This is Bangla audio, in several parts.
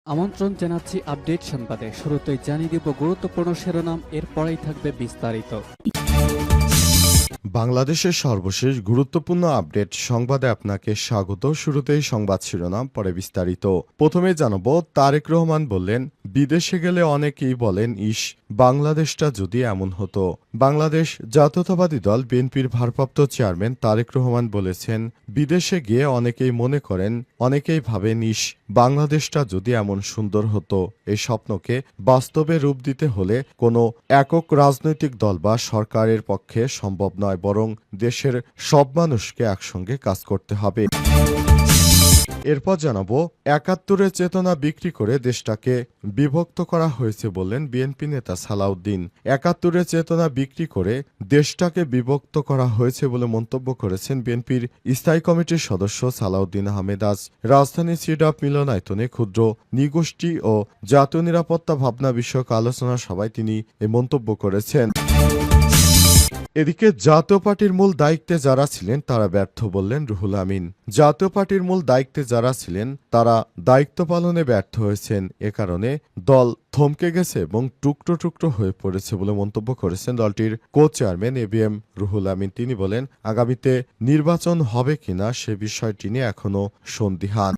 আমন্ত্রণ জানাচ্ছি আপডেট সংবাদে। শুরুতেই জানিয়ে দিব গুরুত্বপূর্ণ শিরোনাম, এরপরেই থাকবে বিস্তারিত। বাংলাদেশের সর্বশেষ গুরুত্বপূর্ণ আপডেট সংবাদে আপনাকে স্বাগত। শুরুতেই সংবাদ শিরোনাম, পরে বিস্তারিত। প্রথমে জানাবো, তারেক রহমান বললেন, বিদেশে গেলে অনেকেই বলেন ইস, বাংলাদেশটা যদি এমন হতো। বাংলাদেশ জাতীয়তাবাদী দল বিএনপির ভারপ্রাপ্ত চেয়ারম্যান তারেক রহমান বলেছেন, বিদেশে গিয়ে অনেকেই মনে করেন, অনেকেই ভাবেন ইস, বাংলাদেশটা যদি এমন সুন্দর হতো। এই স্বপ্নকে বাস্তবে রূপ দিতে হলে কোনো একক রাজনৈতিক দল বা সরকারের পক্ষে সম্ভব নয়, বরং দেশের সব মানুষকে একসঙ্গে কাজ করতে হবে। এরপর জানাবো, ৭১-এর চেতনা বিক্রি করে দেশটাকে বিভক্ত করা হয়েছে বললেন বিএনপি নেতা সালাউদ্দিন। ৭১-এর চেতনা বিক্রি করে দেশটাকে বিভক্ত করা হয়েছে বলে মন্তব্য করেছেন বিএনপির স্থায়ী কমিটির সদস্য সালাউদ্দিন আহমেদ। আজ রাজধানী সিডাপ মিলনায়তনে ক্ষুদ্র নৃগোষ্ঠী ও জাতীয় নিরাপত্তা ভাবনা বিষয়ক আলোচনা সভায় তিনি এ মন্তব্য করেছেন। এদিকে জাতীয় পার্টির মূল দায়িত্বে যারা ছিলেন তারা ব্যর্থ বললেন রুহুল আমিন। জাতীয় পার্টির মূল দায়িত্বে যারা ছিলেন তারা দায়িত্ব পালনে ব্যর্থ হয়েছেন। এ কারণে দল থমকে গেছে এবং টুকরো টুকরো হয়ে পড়েছে বলে মন্তব্য করেছেন দলটির co chairman ABM Ruhul Amin. তিনি বলেন, আগামীতে নির্বাচন হবে কিনা সে বিষয়টি নিয়ে এখনো সন্দিহান।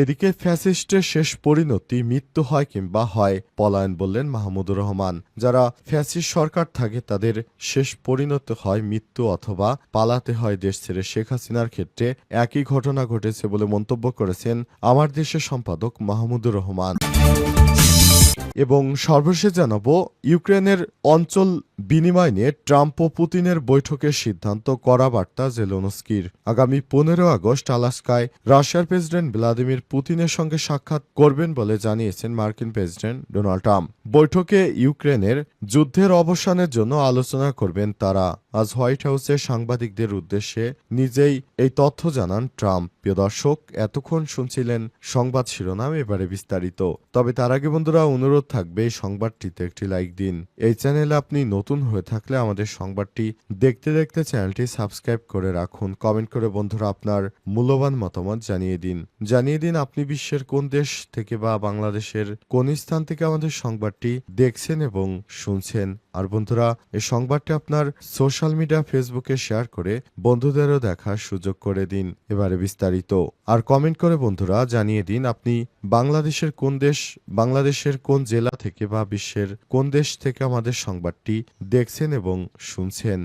এদিকে ফ্যাসিস্টের শেষ পরিণতি মৃত্যু হয় কিংবা হয় পলায়ন বললেন মাহমুদুর রহমান। যারা ফ্যাসিস্ট সরকার থাকে তাদের শেষ পরিণতি হয় মৃত্যু অথবা পালাতে হয় দেশ ছেড়ে। শেখ হাসিনার ক্ষেত্রে একই ঘটনা ঘটেছে বলে মন্তব্য করেছেন আমার দেশের সম্পাদক মাহমুদুর রহমান। এবং সর্বশেষ জানাবো, ইউক্রেনের অঞ্চল বিনিময় নিয়ে ট্রাম্প ও পুতিনের বৈঠকের সিদ্ধান্ত, কড়া বার্তা জেলেনস্কির। আগামী ১৫ আগস্ট আলাস্কায় রাশিয়ার প্রেসিডেন্ট ভ্লাদিমির পুতিনের সঙ্গে সাক্ষাৎ করবেন বলে জানিয়েছেন মার্কিন প্রেসিডেন্ট ডোনাল্ড ট্রাম্প। বৈঠকে ইউক্রেনের যুদ্ধের অবসানের জন্য আলোচনা করবেন তারা। আজ হোয়াইট হাউসে সাংবাদিকদের উদ্দেশ্যে নিজেই এই তথ্য জানান ট্রাম্প। প্রিয় দর্শক, এতক্ষণ শুনছিলেন সংবাদ শিরোনাম, এবারে বিস্তারিত। তবে তার আগে বন্ধুরা, অনুরোধ থাকবে এই সংবাদটিতে একটি লাইক দিন। এই চ্যানেলে আপনি নতুন হয়ে থাকলে আমাদের সংবাদটি দেখতে দেখতে চ্যানেলটি সাবস্ক্রাইব করে রাখুন। কমেন্ট করে বন্ধুরা আপনার মূল্যবান মতামত জানিয়ে দিন আপনি বিশ্বের কোন দেশ থেকে বা বাংলাদেশের কোন স্থান থেকে আমাদের সংবাদটি দেখছেন এবং শুনছেন। আর বন্ধুরা, এই সংবাদটি আপনার সোশ্যাল মিডিয়া ফেসবুকে শেয়ার করে বন্ধুদেরও দেখার সুযোগ করে দিন। এবারে বিস্তারিত। আর কমেন্ট করে বন্ধুরা জানিয়ে দিন আপনি বাংলাদেশের কোন জেলা থেকে বা বিশ্বের কোন দেশ থেকে আমাদের সংবাদটি দেখছেন এবং শুনছেন।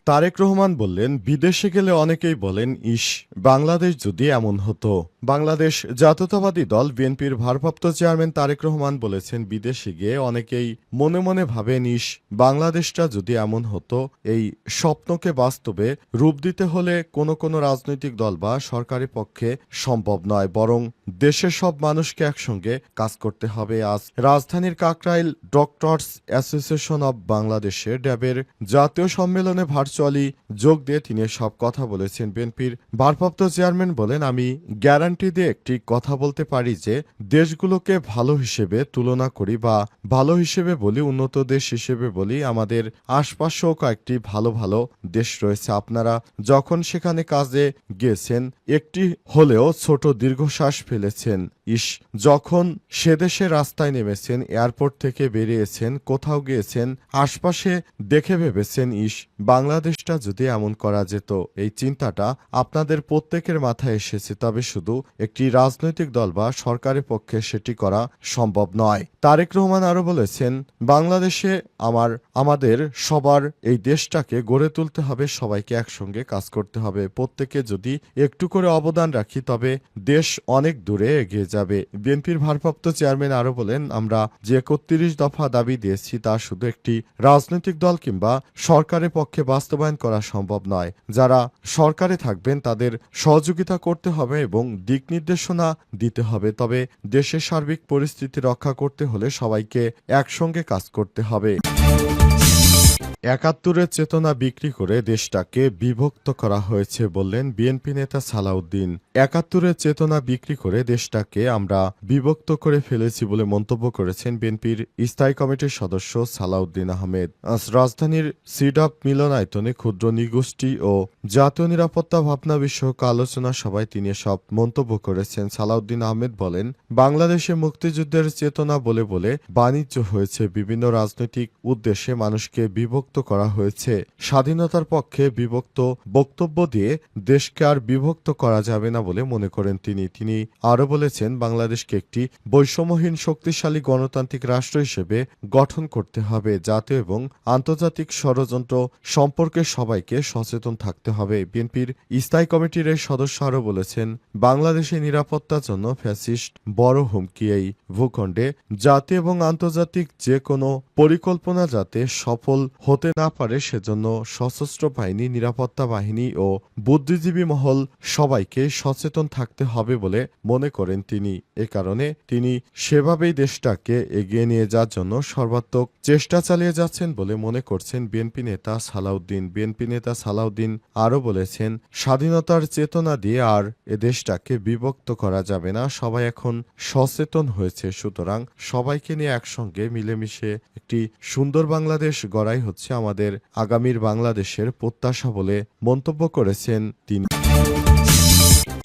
তারেক রহমান বললেন, বিদেশে গেলে অনেকেই বলেন ইস, বাংলাদেশ যদি এমন হতো। বাংলাদেশ জাতীয়তাবাদী দল বিএনপির ভারপ্রাপ্ত চেয়ারম্যান তারেক রহমান বলেছেন, বিদেশে গিয়ে অনেকেই মনে মনে ভাবেন ইস, বাংলাদেশটা যদি এমন হতো। এই স্বপ্নকে বাস্তবে রূপ দিতে হলে কোনো রাজনৈতিক দল বা সরকারি পক্ষে সম্ভব নয়, বরং দেশের সব মানুষকে একসঙ্গে কাজ করতে হবে। আজ রাজধানীর কাকরাইল ডক্টরস অ্যাসোসিয়েশন অব বাংলাদেশের ড্যাবের জাতীয় সম্মেলনে ভার্চুয়ালি যোগ দিয়ে তিনি সব কথা বলেছেন। বিএনপির ভারপ্রাপ্ত চেয়ারম্যান বলেন, আমি গ্যারান্টি দিয়ে একটি কথা বলতে পারি যে দেশগুলোকে ভালো হিসেবে তুলনা করি বা ভালো হিসেবে বলি, উন্নত দেশ হিসেবে বলি, আমাদের আশপাশেও কয়েকটি ভালো ভালো দেশ রয়েছে। আপনারা যখন সেখানে কাজে গিয়েছেন একটি হলেও ছোট দীর্ঘশ্বাস ফেলেছেন ইস, যখন সে দেশে রাস্তায় নেমেছেন, এয়ারপোর্ট থেকে বেরিয়েছেন, কোথাও গিয়েছেন, আশপাশে দেখে ভেবেছেন ইস, বাংলাদেশটা যদি এমন করা যেত। এই চিন্তাটা আপনাদের প্রত্যেকের মাথায় এসেছে, তবে শুধু একটি রাজনৈতিক দল বা সরকারের পক্ষে সেটি করা সম্ভব নয়। তারেক রহমান আরো বলেছেন, বাংলাদেশে আমাদের সবার এই দেশটাকে গড়ে তুলতে হবে, সবাইকে একসঙ্গে কাজ করতে হবে। প্রত্যেকে যদি একটু করে অবদান রাখি তবে দেশ অনেক দূরে এগিয়ে যাবে। বিএনপির ভারপ্রাপ্ত চেয়ারম্যান আরো বলেন, আমরা যে ৩১ দফা দাবি দিয়েছি তা শুধু একটি রাজনৈতিক দল কিংবা সরকারের পক্ষে বাস্তবায়ন করা সম্ভব নয়। যারা সরকারে থাকবেন তাদের সহযোগিতা করতে হবে এবং দিক নির্দেশনা দিতে হবে। তবে দেশের সার্বিক পরিস্থিতি রক্ষা করতে হলে সবাইকে একসঙ্গে কাজ করতে হবে। একাত্তরের চেতনা বিক্রি করে দেশটাকে বিভক্ত করা হয়েছে বললেন বিএনপি নেতা সালাউদ্দিন। একাত্তরের চেতনা বিক্রি করে দেশটাকে আমরা বিভক্ত করে ফেলেছি বলে মন্তব্য করেছেন বিএনপির স্থায়ী কমিটির সদস্য সালাউদ্দিন আহমেদ। আজ রাজধানীর সিডাপ মিলনায়তনে ক্ষুদ্র নৃগোষ্ঠী ও জাতীয় নিরাপত্তা ভাবনা বিষয়ক আলোচনা সভায় তিনি সব মন্তব্য করেছেন। সালাউদ্দিন আহমেদ বলেন, বাংলাদেশে মুক্তিযুদ্ধের চেতনা বলে বলে বাণিজ্য হয়েছে, বিভিন্ন রাজনৈতিক উদ্দেশ্যে মানুষকে বিভক্ত করা হয়েছে। স্বাধীনতার পক্ষে বিভক্ত বক্তব্য দিয়ে দেশকে আর বিভক্ত করা যাবে না বলে মনে করেন তিনি আরও বলেছেন, বাংলাদেশকে একটি বৈষম্যহীন শক্তিশালী গণতান্ত্রিক রাষ্ট্র হিসেবে গঠন করতে হবে। জাতীয় এবং আন্তর্জাতিক ষড়যন্ত্র সম্পর্কে সবাইকে সচেতন থাকতে হবে। বিএনপির স্থায়ী কমিটির এই সদস্য আরও বলেছেন, বাংলাদেশের নিরাপত্তার জন্য ফ্যাসিস্ট বড় হুমকি। এই ভূখণ্ডে জাতীয় এবং আন্তর্জাতিক যে কোনো পরিকল্পনা যাতে সফল হতে না পারে সেজন্য সশস্ত্র বাহিনী, নিরাপত্তা বাহিনী ও বুদ্ধিজীবী মহল সবাইকে সচেতন থাকতে হবে বলে মনে করেন তিনি। এ কারণে তিনি সেভাবেই দেশটাকে এগিয়ে নিয়ে যাওয়ার জন্য সর্বাত্মক চেষ্টা চালিয়ে যাচ্ছেন বলে মনে করছেন বিএনপি নেতা সালাউদ্দিন। বিএনপি নেতা সালাউদ্দিন আরও বলেছেন, স্বাধীনতার চেতনা দিয়ে আর এ দেশটাকে বিভক্ত করা যাবে না। সবাই এখন সচেতন হয়েছে, সুতরাং সবাইকে নিয়ে একসঙ্গে মিলেমিশে একটি সুন্দর বাংলাদেশ গড়াই হচ্ছে আমাদের আগামীর বাংলাদেশের প্রত্যাশা বলে মন্তব্য করেছেন তিনি।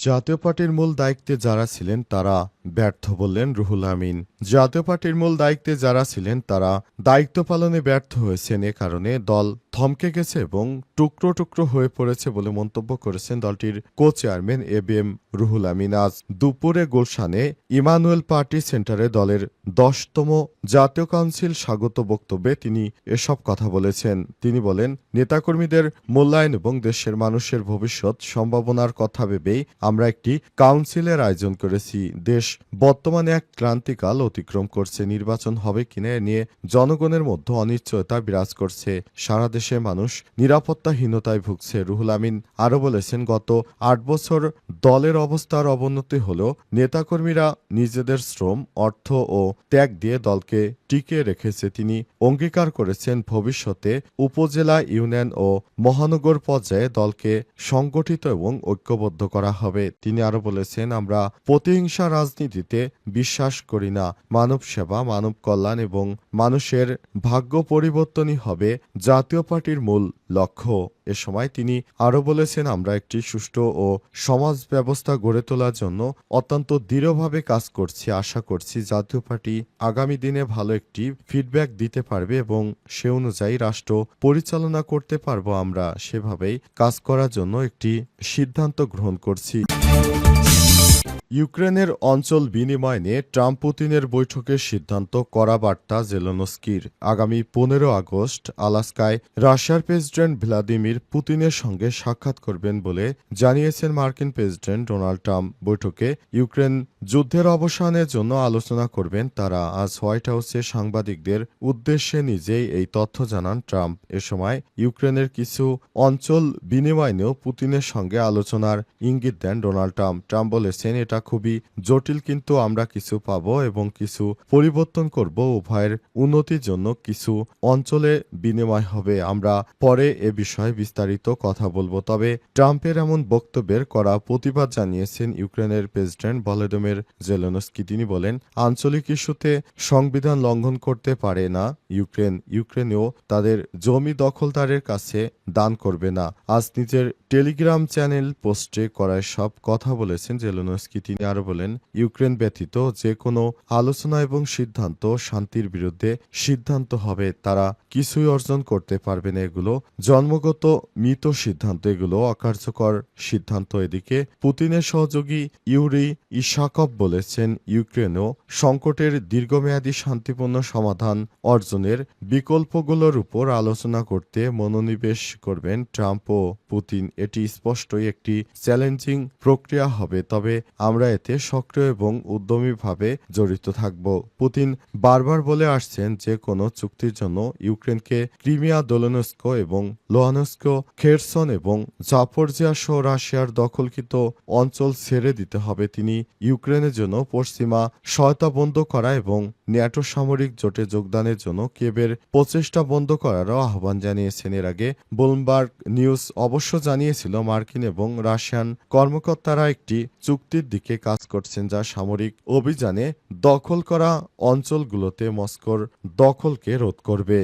জাতীয় পার্টির মূল দায়িত্বে যারা ছিলেন তারা ব্যর্থ বললেন রুহুল আমিন। জাতীয় পার্টির মূল দায়িত্বে যারা ছিলেন তারা দায়িত্ব পালনে ব্যর্থ হয়েছেন, এ কারণে দল থমকে গেছে এবং টুকরো টুকরো হয়ে পড়েছে বলে মন্তব্য করেছেন দলটির co chairman ABM Ruhul Amin. আজ দুপুরে গুলশানে ইমানুয়েল পার্টি সেন্টারে দলের 10তম জাতীয় কাউন্সিল স্বাগত বক্তব্যে তিনি এসব কথা বলেছেন। তিনি বলেন, নেতাকর্মীদের মূল্যায়ন এবং দেশের মানুষের ভবিষ্যৎ সম্ভাবনার কথা ভেবেই আমরা একটি কাউন্সিলের আয়োজন করেছি। দেশ বর্তমানে এক ক্রান্তিকাল অতিক্রম করছে। নির্বাচন হবে কিনা এ নিয়ে জনগণের মধ্যে অনিশ্চয়তা বিরাজ করছে। সারা দেশে মানুষ নিরাপত্তাহীনতায় ভুগছে। রুহুল আমিন আরও বলেছেন, গত 8 বছর দলের অবস্থার অবনতি হলেও নেতাকর্মীরা নিজেদের শ্রম, অর্থ ও ত্যাগ দিয়ে দলকে টিকিয়ে রেখেছে। তিনি অঙ্গীকার করেছেন, ভবিষ্যতে উপজেলা, ইউনিয়ন ও মহানগর পর্যায়ে দলকে সংগঠিত এবং ঐক্যবদ্ধ করা হবে। তিনি আরও বলেছেন, আমরা প্রতিহিংসা রাজনীতিতে বিশ্বাস করি না। মানব সেবা, মানব কল্যাণ এবং মানুষের ভাগ্য পরিবর্তনই হবে জাতীয় পার্টির মূল লক্ষ্য। এ সময় তিনি আরও বলেছেন, আমরা একটি সুষ্ঠু ও সমাজ ব্যবস্থা গড়ে তোলার জন্য অত্যন্ত দৃঢ়ভাবে কাজ করছি। আশা করছি জাতীয় পার্টি আগামী দিনে ভালো একটি ফিডব্যাক দিতে পারবে এবং সে অনুযায়ী রাষ্ট্র পরিচালনা করতে পারব। আমরা সেভাবেই কাজ করার জন্য একটি সিদ্ধান্ত গ্রহণ করছি। ইউক্রেনের অঞ্চল বিনিময় নিয়ে ট্রাম্প পুতিনের বৈঠকের সিদ্ধান্ত কড়া বার্তা জেলেনস্কির। আগামী 15 আগস্ট আলাস্কায় রাশিয়ার প্রেসিডেন্ট ভ্লাদিমির পুতিনের সঙ্গে সাক্ষাৎ করবেন বলে জানিয়েছেন মার্কিন প্রেসিডেন্ট ডোনাল্ড ট্রাম্প। বৈঠকে ইউক্রেন যুদ্ধের অবসানের জন্য আলোচনা করবেন তারা। আজ হোয়াইট হাউসে সাংবাদিকদের উদ্দেশ্যে নিজেই এই তথ্য জানান ট্রাম্প। এ সময় ইউক্রেনের কিছু অঞ্চল বিনিময় নিয়েও পুতিনের সঙ্গে আলোচনার ইঙ্গিত দেন ডোনাল্ড ট্রাম্প। ট্রাম্প বলেছেন, এটা খুবই জটিল, কিন্তু আমরা কিছু পাব এবং কিছু পরিবর্তন করব। উভয়ের উন্নতির জন্য কিছু অঞ্চলে বিনিময় হবে। আমরা পরে এ বিষয়ে বিস্তারিত কথা বলবো। তবে ট্রাম্পের এমন বক্তব্যের কড়া প্রতিবাদ জানিয়েছেন ইউক্রেনের প্রেসিডেন্ট ভলোদিমির জেলেনস্কি। তিনি বলেন, আঞ্চলিক ইস্যুতে সংবিধান লঙ্ঘন করতে পারে না ইউক্রেনেও তাদের জমি দখলদারের কাছে দান করবে না। আজ নিজের টেলিগ্রাম চ্যানেল পোস্টে করায় সব কথা বলেছেন জেলেনস্কি। তিনি আরও বলেন, ইউক্রেন ব্যতীত যে কোনো আলোচনা এবং সিদ্ধান্ত শান্তির বিরুদ্ধে সিদ্ধান্ত হবে। তারা কিছুই অর্জন করতে পারবে না। এগুলো জন্মগত মৃত সিদ্ধান্ত, এগুলো অকার্যকর সিদ্ধান্ত। এদিকে পুতিনের সহযোগী ইউরি ইশাকভ বলেছেন, ইউক্রেনও সংকটের দীর্ঘমেয়াদী শান্তিপূর্ণ সমাধান অর্জনের বিকল্পগুলোর উপর আলোচনা করতে মনোনিবেশ করবেন ট্রাম্প ও পুতিন। এটি স্পষ্টই একটি চ্যালেঞ্জিং প্রক্রিয়া হবে, তবে আমরা এতে সক্রিয় এবং উদ্যমীভাবে জড়িত থাকব। পুতিন বারবার বলে আসছেন যে কোনো চুক্তির জন্য ইউক্রেনকে ক্রিমিয়া, দোনেৎস্ক এবং লুহানস্ক, খেরসন এবং জাপোরজিয়া সহ রাশিয়ার দখলকৃত অঞ্চল ছেড়ে দিতে হবে। তিনি ইউক্রেন ইউক্রেনের জন্য পশ্চিমা সহায়তা বন্ধ করা এবং ন্যাটো সামরিক জোটে যোগদানের জন্য কিয়েভের প্রচেষ্টা বন্ধ করারও আহ্বান জানিয়েছেন। এর আগে ব্লুমবার্গ নিউজ অবশ্য জানিয়েছিল মার্কিন এবং রাশিয়ান কর্মকর্তারা একটি চুক্তির দিকে কাজ করছেন যা সামরিক অভিযানে দখল করা অঞ্চলগুলোতে মস্কোর দখলকে রোধ করবে।